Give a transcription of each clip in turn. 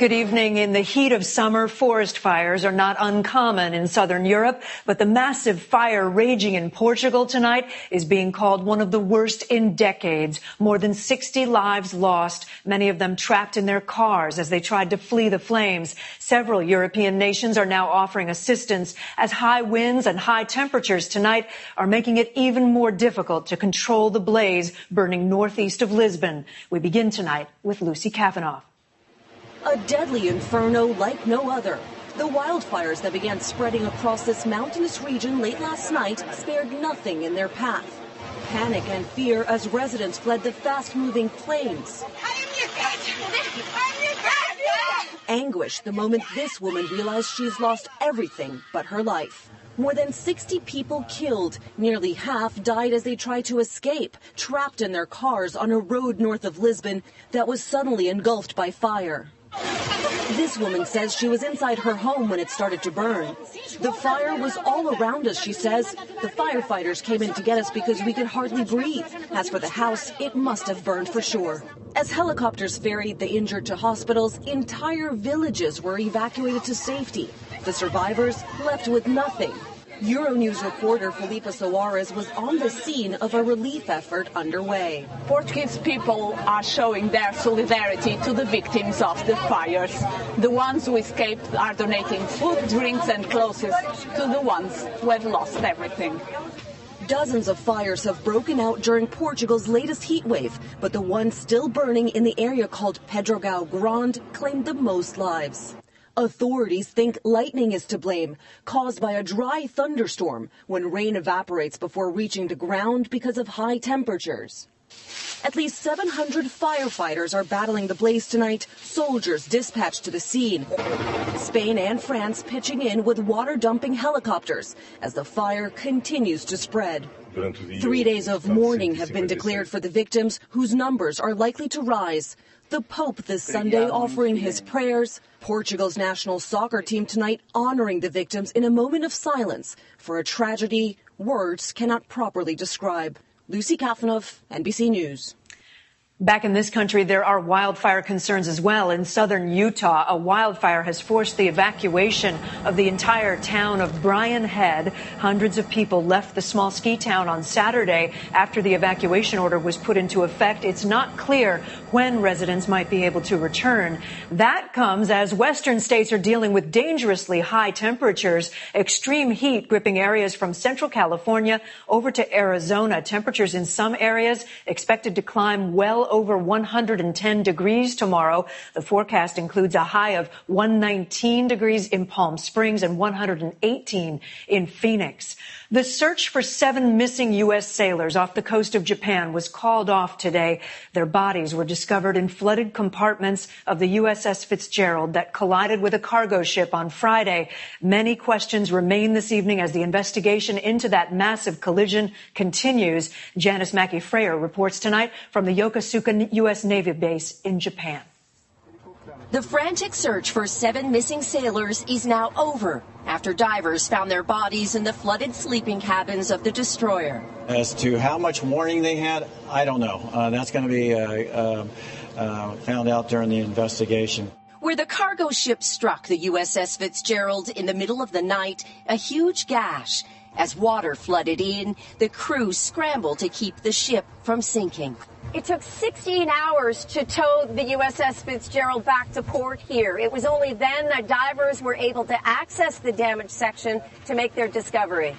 Good evening. In the heat of summer, forest fires are not uncommon in southern Europe, but the massive fire raging in Portugal tonight is being called one of the worst in decades. More than 60 lives lost, many of them trapped in their cars as they tried to flee the flames. Several European nations are now offering assistance as high winds and high temperatures tonight are making it even more difficult to control the blaze burning northeast of Lisbon. We begin tonight with Lucy Kavanaugh. A deadly inferno like no other. The wildfires that began spreading across this mountainous region late last night spared nothing in their path. Panic and fear as residents fled the fast-moving flames. Anguish the moment this woman realized she's lost everything but her life. More than 60 people killed. Nearly half died as they tried to escape, trapped in their cars on a road north of Lisbon that was suddenly engulfed by fire. This woman says she was inside her home when it started to burn. The fire was all around us, she says. The firefighters came in to get us because we could hardly breathe. As for the house, it must have burned for sure. As helicopters ferried the injured to hospitals, entire villages were evacuated to safety. The survivors left with nothing. Euronews reporter Filipa Soares was on the scene of a relief effort underway. Portuguese people are showing their solidarity to the victims of the fires. The ones who escaped are donating food, drinks and clothes to the ones who have lost everything. Dozens of fires have broken out during Portugal's latest heat wave, but the one still burning in the area called Pedrógão Grande claimed the most lives. Authorities think lightning is to blame, caused by a dry thunderstorm when rain evaporates before reaching the ground because of high temperatures. At least 700 firefighters are battling the blaze tonight, soldiers dispatched to the scene. Spain and France pitching in with water-dumping helicopters as the fire continues to spread. 3 days of mourning have been declared for the victims, whose numbers are likely to rise. The Pope this Sunday offering his prayers. Portugal's national soccer team tonight honoring the victims in a moment of silence for a tragedy words cannot properly describe. Lucy Kavanaugh, NBC News. Back in this country, there are wildfire concerns as well. In southern Utah, a wildfire has forced the evacuation of the entire town of Bryan Head. Hundreds of people left the small ski town on Saturday after the evacuation order was put into effect. It's not clear when residents might be able to return. That comes as western states are dealing with dangerously high temperatures, extreme heat gripping areas from central California over to Arizona. Temperatures in some areas expected to climb well over 110 degrees tomorrow. The forecast includes a high of 119 degrees in Palm Springs and 118 in Phoenix. The search for 7 missing U.S. sailors off the coast of Japan was called off today. Their bodies were discovered in flooded compartments of the USS Fitzgerald that collided with a cargo ship on Friday. Many questions remain this evening as the investigation into that massive collision continues. Janice Mackey-Freyer reports tonight from the Yokosuka U.S. Navy base in Japan. The frantic search for 7 missing sailors is now over after divers found their bodies in the flooded sleeping cabins of the destroyer. As to how much warning they had, I don't know. That's going to be found out during the investigation. Where the cargo ship struck the USS Fitzgerald in the middle of the night, a huge gash. As water flooded in, the crew scrambled to keep the ship from sinking. It took 16 hours to tow the USS Fitzgerald back to port here. It was only then that divers were able to access the damaged section to make their discovery.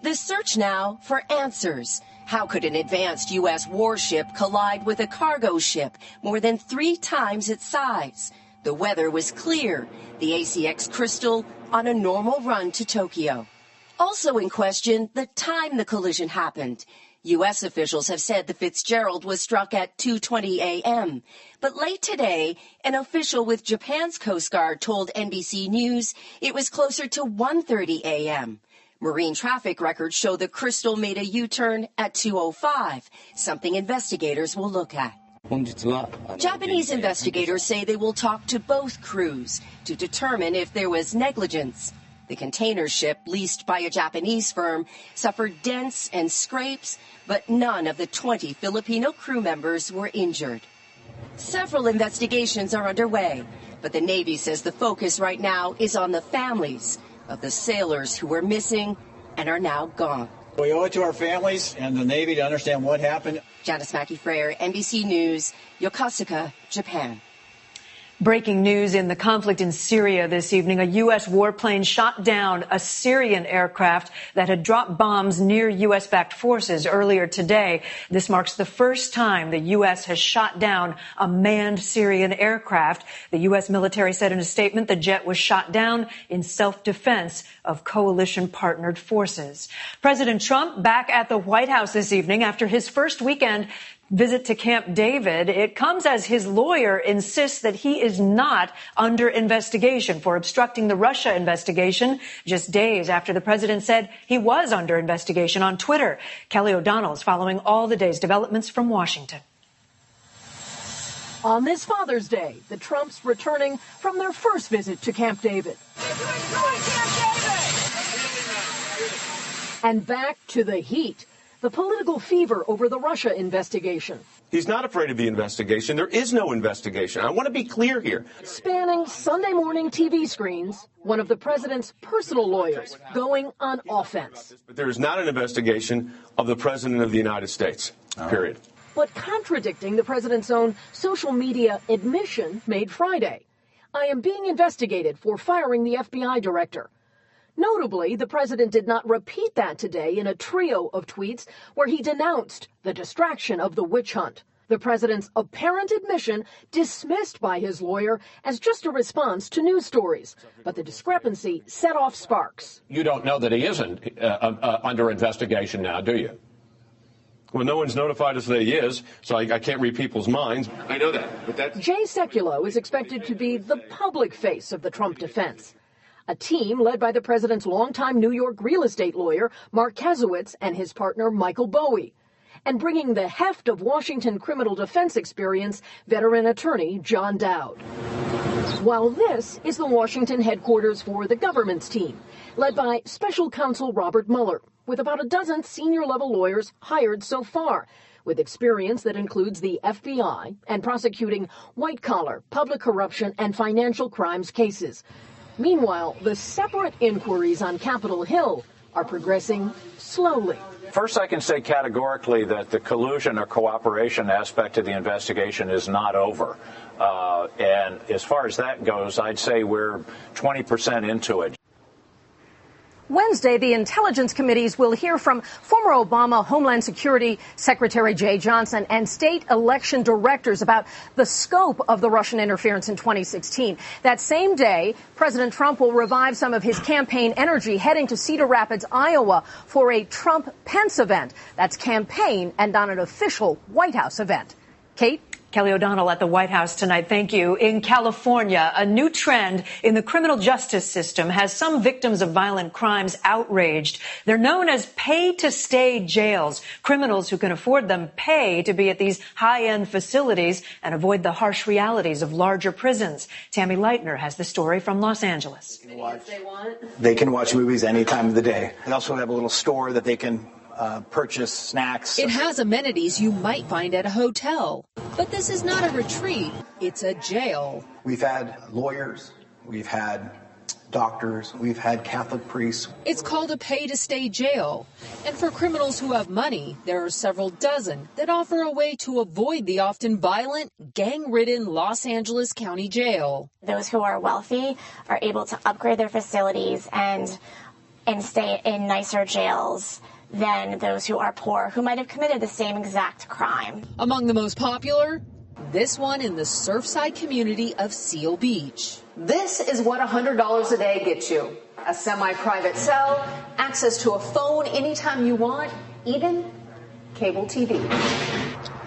The search now for answers. How could an advanced U.S. warship collide with a cargo ship more than 3 times its size? The weather was clear. The ACX Crystal on a normal run to Tokyo. Also in question, the time the collision happened. U.S. officials have said the Fitzgerald was struck at 2:20 a.m. But late today, an official with Japan's Coast Guard told NBC News it was closer to 1:30 a.m. Marine traffic records show the Crystal made a U-turn at 2:05, something investigators will look at. Japanese investigators say they will talk to both crews to determine if there was negligence. The container ship, leased by a Japanese firm, suffered dents and scrapes, but none of the 20 Filipino crew members were injured. Several investigations are underway. But the Navy says the focus right now is on the families of the sailors who were missing and are now gone. We owe it to our families and the Navy to understand what happened. Janice Mackey-Freyer, NBC News, Yokosuka, Japan. Breaking news in the conflict in Syria this evening. A U.S. warplane shot down a Syrian aircraft that had dropped bombs near U.S.-backed forces earlier today. This marks the first time the U.S. has shot down a manned Syrian aircraft. The U.S. military said in a statement the jet was shot down in self-defense of coalition-partnered forces. President Trump back at the White House this evening after his first weekend visit to Camp David. It comes as his lawyer insists that he is not under investigation for obstructing the Russia investigation, just days after the president said he was under investigation on Twitter. Kelly O'Donnell is following all the day's developments from Washington. On this Father's Day, the Trumps returning from their first visit to Camp David. And back to the heat. The political fever over the Russia investigation. He's not afraid of the investigation. There is no investigation. I want to be clear here. Spanning Sunday morning TV screens, one of the president's personal lawyers going on offense. But there is not an investigation of the president of the United States, period. But contradicting the president's own social media admission made Friday. I am being investigated for firing the FBI director. Notably, the president did not repeat that today in a trio of tweets where he denounced the distraction of the witch hunt. The president's apparent admission dismissed by his lawyer as just a response to news stories. But the discrepancy set off sparks. You don't know that he isn't under investigation now, do you? Well, no one's notified us that he is, so I can't read people's minds. I know that, but that's... Jay Sekulow is expected to be the public face of the Trump defense. A team led by the president's longtime New York real estate lawyer, Mark Kasowitz, and his partner, Michael Bowie. And bringing the heft of Washington criminal defense experience, veteran attorney John Dowd. While this is the Washington headquarters for the government's team, led by special counsel Robert Mueller, with about a dozen senior-level lawyers hired so far, with experience that includes the FBI and prosecuting white-collar, public corruption, and financial crimes cases. Meanwhile, the separate inquiries on Capitol Hill are progressing slowly. First, I can say categorically that the collusion or cooperation aspect of the investigation is not over. And as far as that goes, I'd say we're 20% into it. Wednesday, the intelligence committees will hear from former Obama Homeland Security Secretary Jay Johnson and state election directors about the scope of the Russian interference in 2016. That same day, President Trump will revive some of his campaign energy heading to Cedar Rapids, Iowa for a Trump-Pence event. That's campaign and not an official White House event. Kate? Kelly O'Donnell at the White House tonight. Thank you. In California, a new trend in the criminal justice system has some victims of violent crimes outraged. They're known as pay-to-stay jails. Criminals who can afford them pay to be at these high-end facilities and avoid the harsh realities of larger prisons. Tammy Leitner has the story from Los Angeles. They can watch movies any time of the day. They also have a little store that they can purchase snacks. It has amenities you might find at a hotel. But this is not a retreat. It's a jail. We've had lawyers. We've had doctors. We've had Catholic priests. It's called a pay-to-stay jail. And for criminals who have money, there are several dozen that offer a way to avoid the often violent, gang-ridden Los Angeles County Jail. Those who are wealthy are able to upgrade their facilities and stay in nicer jails than those who are poor, who might have committed the same exact crime. Among the most popular, this one in the Surfside community of Seal Beach. This is what $100 a day gets you. A semi-private cell, access to a phone anytime you want, even cable TV.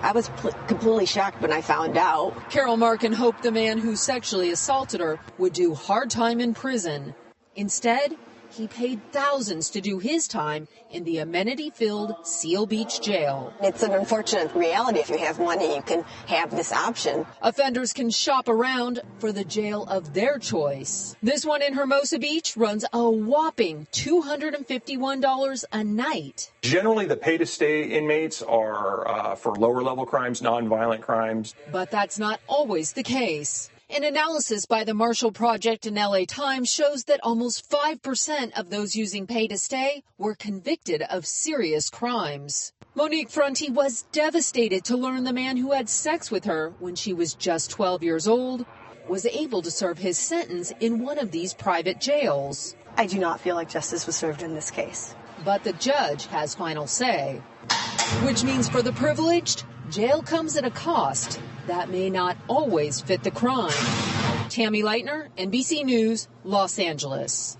I was completely shocked when I found out. Carol Markin hoped the man who sexually assaulted her would do hard time in prison. Instead, he paid thousands to do his time in the amenity-filled Seal Beach jail. It's an unfortunate reality. If you have money, you can have this option. Offenders can shop around for the jail of their choice. This one in Hermosa Beach runs a whopping $251 a night. Generally, the pay-to-stay inmates are for lower-level crimes, nonviolent crimes. But that's not always the case. An analysis by the Marshall Project and LA Times shows that almost 5% of those using pay to stay were convicted of serious crimes. Monique Fronti was devastated to learn the man who had sex with her when she was just 12 years old was able to serve his sentence in one of these private jails. I do not feel like justice was served in this case. But the judge has final say, which means for the privileged, jail comes at a cost that may not always fit the crime. Tammy Leitner, NBC News, Los Angeles.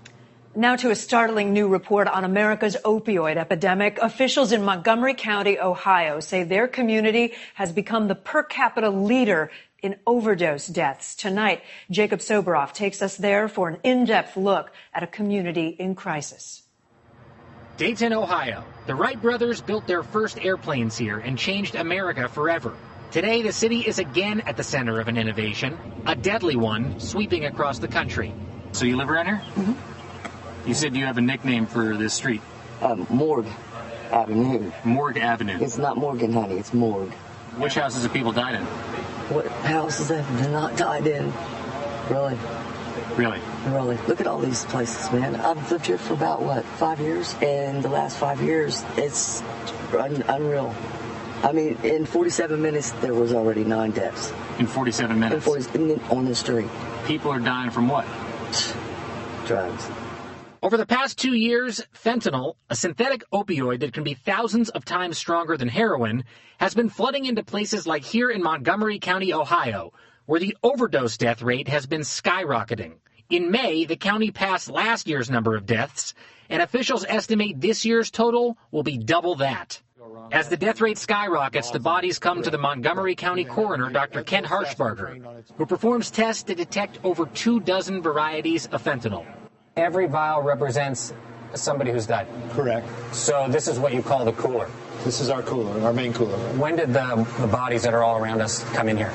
Now to a startling new report on America's opioid epidemic. Officials in Montgomery County, Ohio, say their community has become the per capita leader in overdose deaths. Tonight, Jacob Soboroff takes us there for an in-depth look at a community in crisis. Dayton, Ohio. The Wright brothers built their first airplanes here and changed America forever. Today, the city is again at the center of an innovation, a deadly one sweeping across the country. So you live around here? Mm-hmm. You said you have a nickname for this street. Morgue Avenue. Morgue Avenue. It's not Morgan, honey. It's Morgue. Which houses have people died in? What houses have not died in? Really? Really? Really. Look at all these places, man. I've lived here for about, 5 years? And the last 5 years, it's unreal. I mean, in 47 minutes, there was already 9 deaths. In 47 minutes? On the street. People are dying from what? Drugs. Over the past 2 years, fentanyl, a synthetic opioid that can be thousands of times stronger than heroin, has been flooding into places like here in Montgomery County, Ohio, where the overdose death rate has been skyrocketing. In May, the county passed last year's number of deaths, and officials estimate this year's total will be double that. As the death rate skyrockets, the bodies come to the Montgomery County coroner, Dr. Kent Harshbarger, who performs tests to detect over 24 varieties of fentanyl. Every vial represents somebody who's died. Correct. So this is what you call the cooler. This is our cooler, our main cooler. When did the bodies that are all around us come in here?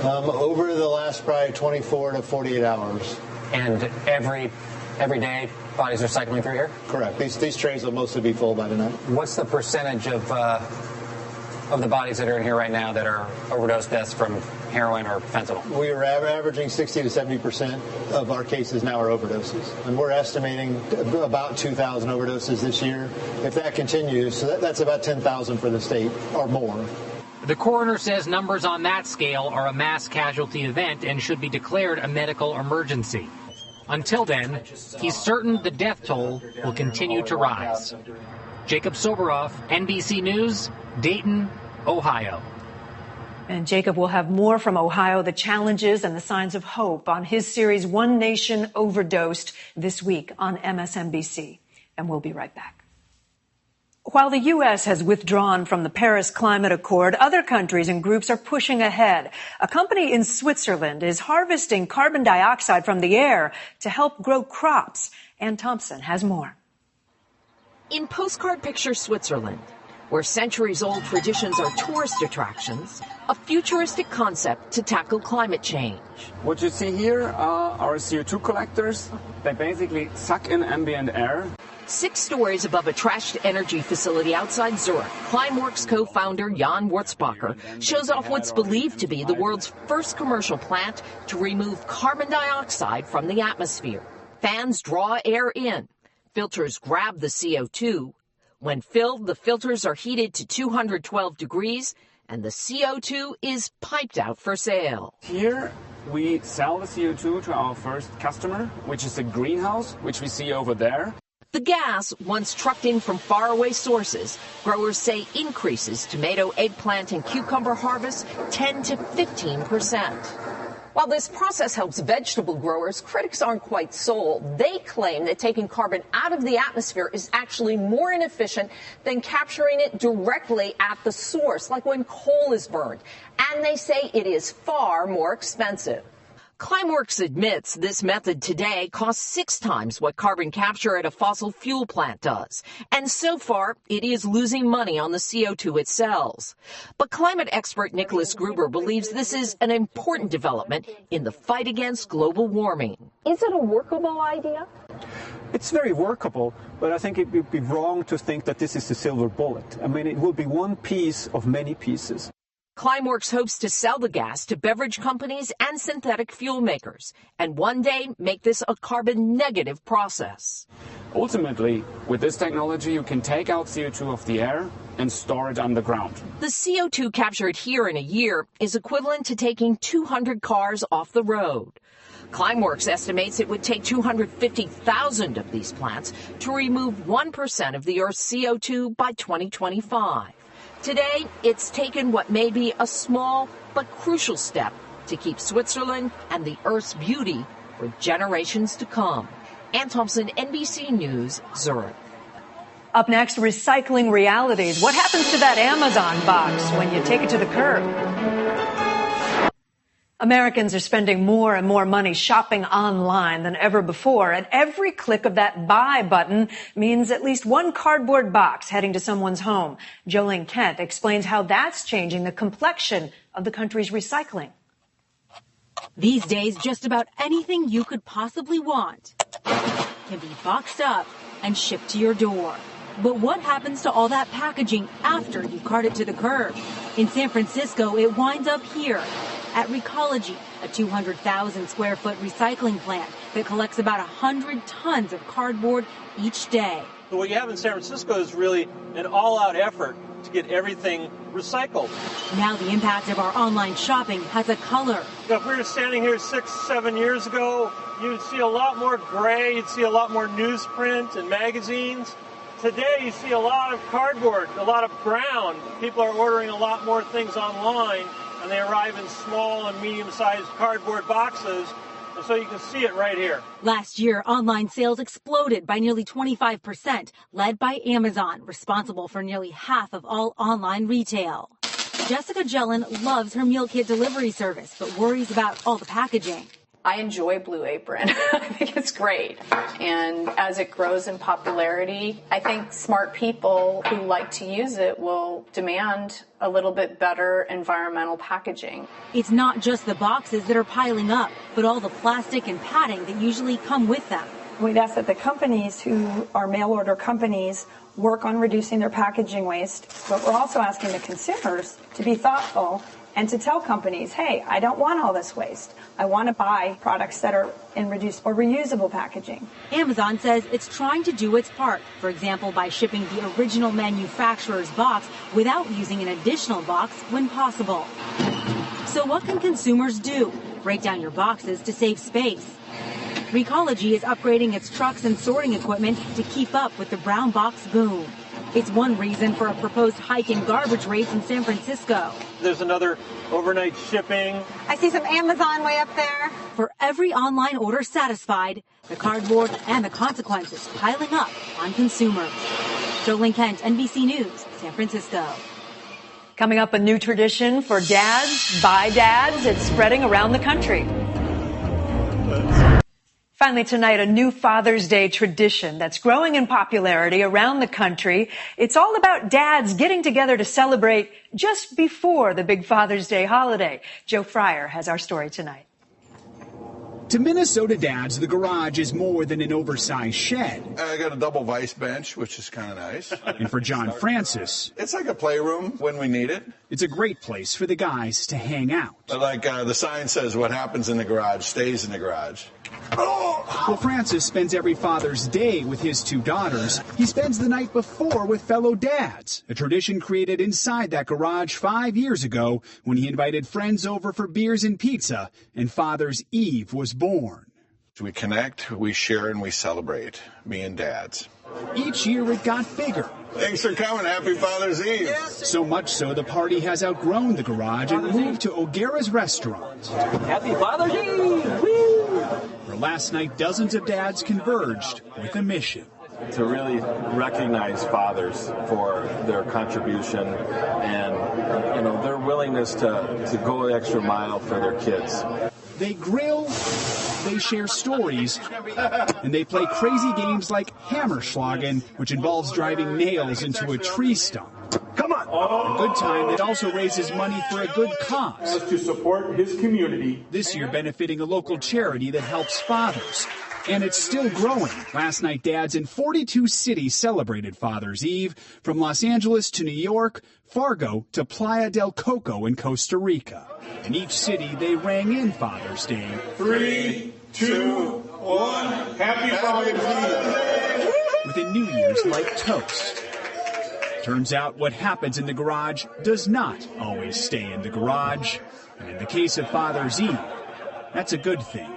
Over the last probably 24 to 48 hours. And every day bodies are cycling through here? Correct. These trays will mostly be full by tonight. What's the percentage of the bodies that are in here right now that are overdose deaths from heroin or fentanyl? We are averaging 60 to 70% of our cases now are overdoses. And we're estimating about 2,000 overdoses this year. If that continues, so that's about 10,000 for the state or more. The coroner says numbers on that scale are a mass casualty event and should be declared a medical emergency. Until then, he's certain the death toll will continue to rise. Jacob Soboroff, NBC News, Dayton, Ohio. And Jacob will have more from Ohio, the challenges and the signs of hope on his series One Nation Overdosed this week on MSNBC. And we'll be right back. While the U.S. has withdrawn from the Paris Climate Accord, other countries and groups are pushing ahead. A company in Switzerland is harvesting carbon dioxide from the air to help grow crops. Ann Thompson has more. In postcard picture Switzerland, where centuries-old traditions are tourist attractions, a futuristic concept to tackle climate change. What you see here are our CO2 collectors. They basically suck in ambient air. 6 stories above a trashed energy facility outside Zurich, Climeworks co-founder Jan Wurzbacher shows off what's believed to be the world's first commercial plant to remove carbon dioxide from the atmosphere. Fans draw air in. Filters grab the CO2. When filled, the filters are heated to 212 degrees, and the CO2 is piped out for sale. Here we sell the CO2 to our first customer, which is a greenhouse, which we see over there. The gas, once trucked in from faraway sources, growers say increases tomato, eggplant, and cucumber harvests 10 to 15%. While this process helps vegetable growers, critics aren't quite sold. They claim that taking carbon out of the atmosphere is actually more inefficient than capturing it directly at the source, like when coal is burned. And they say it is far more expensive. Climeworks admits this method today costs 6 times what carbon capture at a fossil fuel plant does. And so far, it is losing money on the CO2 it sells. But climate expert Nicholas Gruber believes this is an important development in the fight against global warming. Is it a workable idea? It's very workable, but I think it would be wrong to think that this is the silver bullet. I mean, it will be one piece of many pieces. Climeworks hopes to sell the gas to beverage companies and synthetic fuel makers, and one day make this a carbon-negative process. Ultimately, with this technology, you can take out CO2 off the air and store it underground. The CO2 captured here in a year is equivalent to taking 200 cars off the road. Climeworks estimates it would take 250,000 of these plants to remove 1% of the Earth's CO2 by 2025. Today, it's taken what may be a small but crucial step to keep Switzerland and the Earth's beauty for generations to come. Ann Thompson, NBC News, Zurich. Up next, recycling realities. What happens to that Amazon box when you take it to the curb? Americans are spending more and more money shopping online than ever before, and every click of that buy button means at least one cardboard box heading to someone's home. Jolene Kent explains how that's changing the complexion of the country's recycling. These days, just about anything you could possibly want can be boxed up and shipped to your door. But what happens to all that packaging after you cart it to the curb? In San Francisco, it winds up here at Recology, a 200,000 square foot recycling plant that collects about 100 tons of cardboard each day. So what you have in San Francisco is really an all-out effort to get everything recycled. Now the impact of our online shopping has a color. If we were standing here 6-7 years ago, you'd see a lot more gray, you'd see a lot more newsprint and magazines. Today you see a lot of cardboard, a lot of brown. People are ordering a lot more things online, and they arrive in small and medium-sized cardboard boxes, and so you can see it right here. Last year, online sales exploded by nearly 25%, led by Amazon, responsible for nearly half of all online retail. Jessica Jellin loves her meal kit delivery service, but worries about all the packaging. I enjoy Blue Apron. I think it's great. And as it grows in popularity, I think smart people who like to use it will demand a little bit better environmental packaging. It's not just the boxes that are piling up, but all the plastic and padding that usually come with them. We'd ask that the companies who are mail order companies work on reducing their packaging waste, but we're also asking the consumers to be thoughtful and to tell companies, hey, I don't want all this waste. I want to buy products that are in reduced or reusable packaging. Amazon says it's trying to do its part, for example, by shipping the original manufacturer's box without using an additional box when possible. So what can consumers do? Break down your boxes to save space. Recology is upgrading its trucks and sorting equipment to keep up with the brown box boom. It's one reason for a proposed hike in garbage rates in San Francisco. There's another overnight shipping. I see some Amazon way up there. For every online order satisfied, the cardboard and the consequences piling up on consumers. Jolene Kent, NBC News, San Francisco. Coming up, a new tradition for dads, by dads. It's spreading around the country. Finally tonight, a new Father's Day tradition that's growing in popularity around the country. It's all about dads getting together to celebrate just before the big Father's Day holiday. Joe Fryer has our story tonight. To Minnesota dads, the garage is more than an oversized shed. I got a double vice bench, which is kind of nice. And for John Francis, it's like a playroom when we need it. It's a great place for the guys to hang out. Like the sign says, what happens in the garage stays in the garage. Well, Francis spends every Father's Day with his two daughters. He spends the night before with fellow dads, a tradition created inside that garage 5 years ago when he invited friends over for beers and pizza, and Father's Eve was born. We connect, we share, and we celebrate, me and dads. Each year it got bigger. Thanks for coming. Happy Father's Eve. So much so the party has outgrown the garage and moved to O'Gara's restaurant. Happy Father's Eve! Woo! For last night, dozens of dads converged with a mission. To really recognize fathers for their contribution and, their willingness to go the extra mile for their kids. They grill, they share stories, and they play crazy games like Hammerschlagen, which involves driving nails into a tree stump. Come on! A good time that also raises money for a good cause. To support his community. This year benefiting a local charity that helps fathers. And it's still growing. Last night, dads in 42 cities celebrated Father's Eve, from Los Angeles to New York, Fargo to Playa del Coco in Costa Rica. In each city, they rang in Father's Day. 3, 2, 1, Happy Father's Day! With a New Year's like toast. Turns out what happens in the garage does not always stay in the garage. And in the case of Father's Eve, that's a good thing.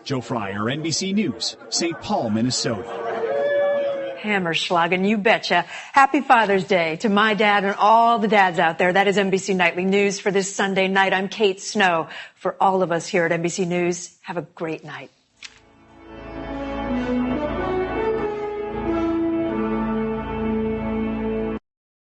Joe Fryer, NBC News, St. Paul, Minnesota. Hammerschlagen, you betcha. Happy Father's Day to my dad and all the dads out there. That is NBC Nightly News for this Sunday night. I'm Kate Snow. For all of us here at NBC News, have a great night.